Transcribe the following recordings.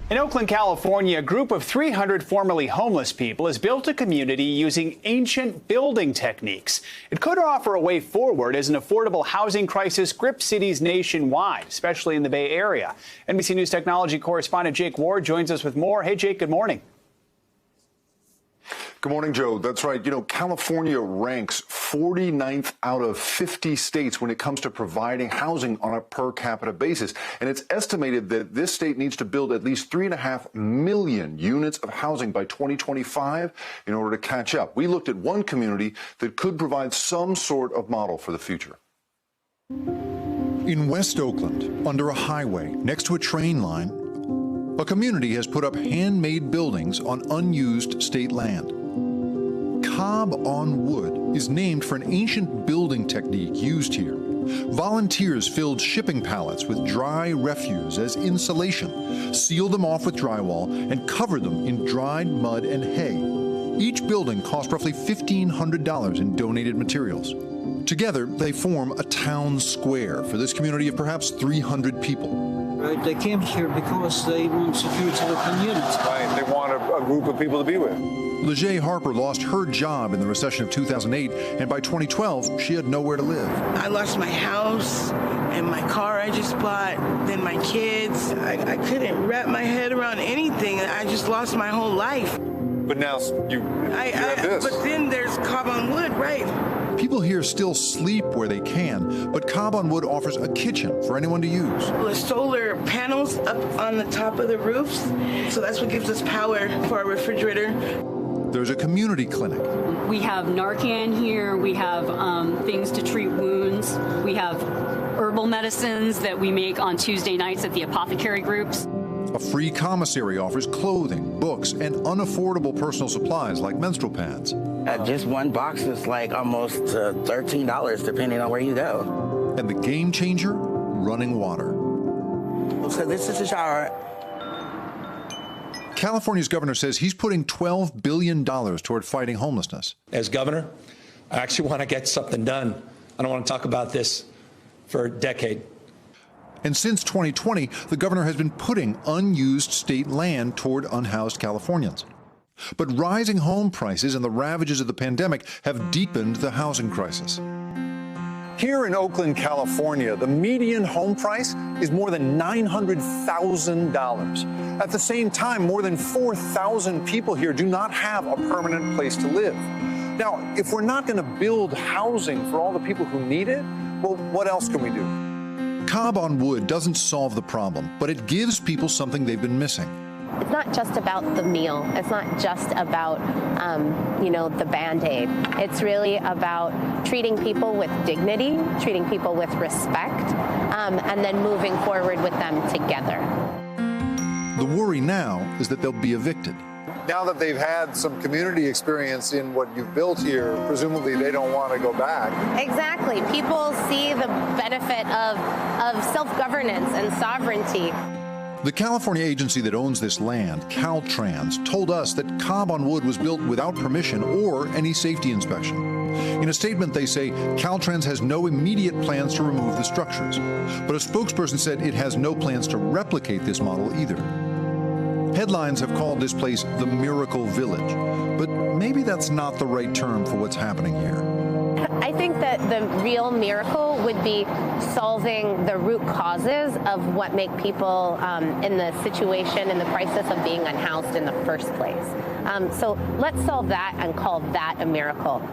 In Oakland, California, a group of 300 formerly homeless people has built a community using ancient building techniques. It could offer a way forward as an affordable housing crisis grips cities nationwide, especially in the Bay Area. NBC News technology correspondent Jake Ward joins us with more. Hey, Jake, good morning. Good morning, Joe. That's right. You know, California ranks 49th out of 50 states when it comes to providing housing on a per capita basis. And it's estimated that this state needs to build at least 3.5 million units of housing by 2025 in order to catch up. We looked at one community that could provide some sort of model for the future. In West Oakland, under a highway next to a train line, a community has put up handmade buildings on unused state land. Cob on Wood is named for an ancient building technique used here. Volunteers filled shipping pallets with dry refuse as insulation, sealed them off with drywall, and covered them in dried mud and hay. Each building cost roughly $1,500 in donated materials. Together, they form a town square for this community of perhaps 300 people. They came here because they want security of the community. Right. They want a group of people to be with. Lejay Harper lost her job in the recession of 2008, and by 2012, she had nowhere to live. I lost my house and my car I just bought, then my kids. I couldn't wrap my head around anything. I just lost my whole life. But now you have this. But then there's Cob on Wood, right? People here still sleep where they can, but Cob on Wood offers a kitchen for anyone to use. The solar panels up on the top of the roofs, so that's what gives us power for our refrigerator. There's a community clinic. We have Narcan here. We have things to treat wounds. We have herbal medicines that we make on Tuesday nights at the apothecary groups. A free commissary offers clothing, books, and unaffordable personal supplies like menstrual pads. Just one box is like almost $13, depending on where you go. And the game changer, running water. So this is the shower. California's governor says he's putting $12 billion toward fighting homelessness. As governor, I actually want to get something done. I don't want to talk about this for a decade. And since 2020, the governor has been putting unused state land toward unhoused Californians. But rising home prices and the ravages of the pandemic have deepened the housing crisis. Here in Oakland, California, the median home price is more than $900,000. At the same time, more than 4,000 people here do not have a permanent place to live. Now, if we're not going to build housing for all the people who need it, well, what else can we do? Cob on Wood doesn't solve the problem, but it gives people something they've been missing. It's not just about the meal. It's not just about, the Band-Aid. It's really about treating people with dignity, treating people with respect, and then moving forward with them together. The worry now is that they'll be evicted. Now that they've had some community experience in what you've built here, presumably they don't want to go back. Exactly. People see the benefit of self-governance and sovereignty. The California agency that owns this land, Caltrans, told us that Cob on Wood was built without permission or any safety inspection. In a statement, they say Caltrans has no immediate plans to remove the structures. But a spokesperson said it has no plans to replicate this model either. Headlines have called this place the Miracle Village, but maybe that's not the right term for what's happening here. I think that the real miracle would be solving the root causes of what make people in the situation, in the crisis of being unhoused in the first place. So let's solve that and call that a miracle.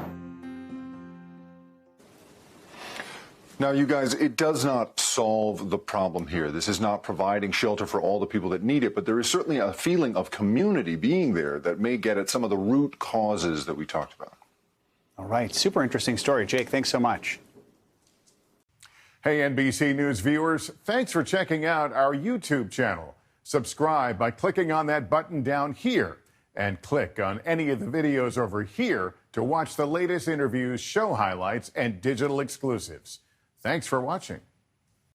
Now, you guys, it does not solve the problem here. This is not providing shelter for all the people that need it, but there is certainly a feeling of community being there that may get at some of the root causes that we talked about. All right. Super interesting story. Jake, thanks so much. Hey, NBC News viewers, thanks for checking out our YouTube channel. Subscribe by clicking on that button down here and click on any of the videos over here to watch the latest interviews, show highlights, and digital exclusives. Thanks for watching.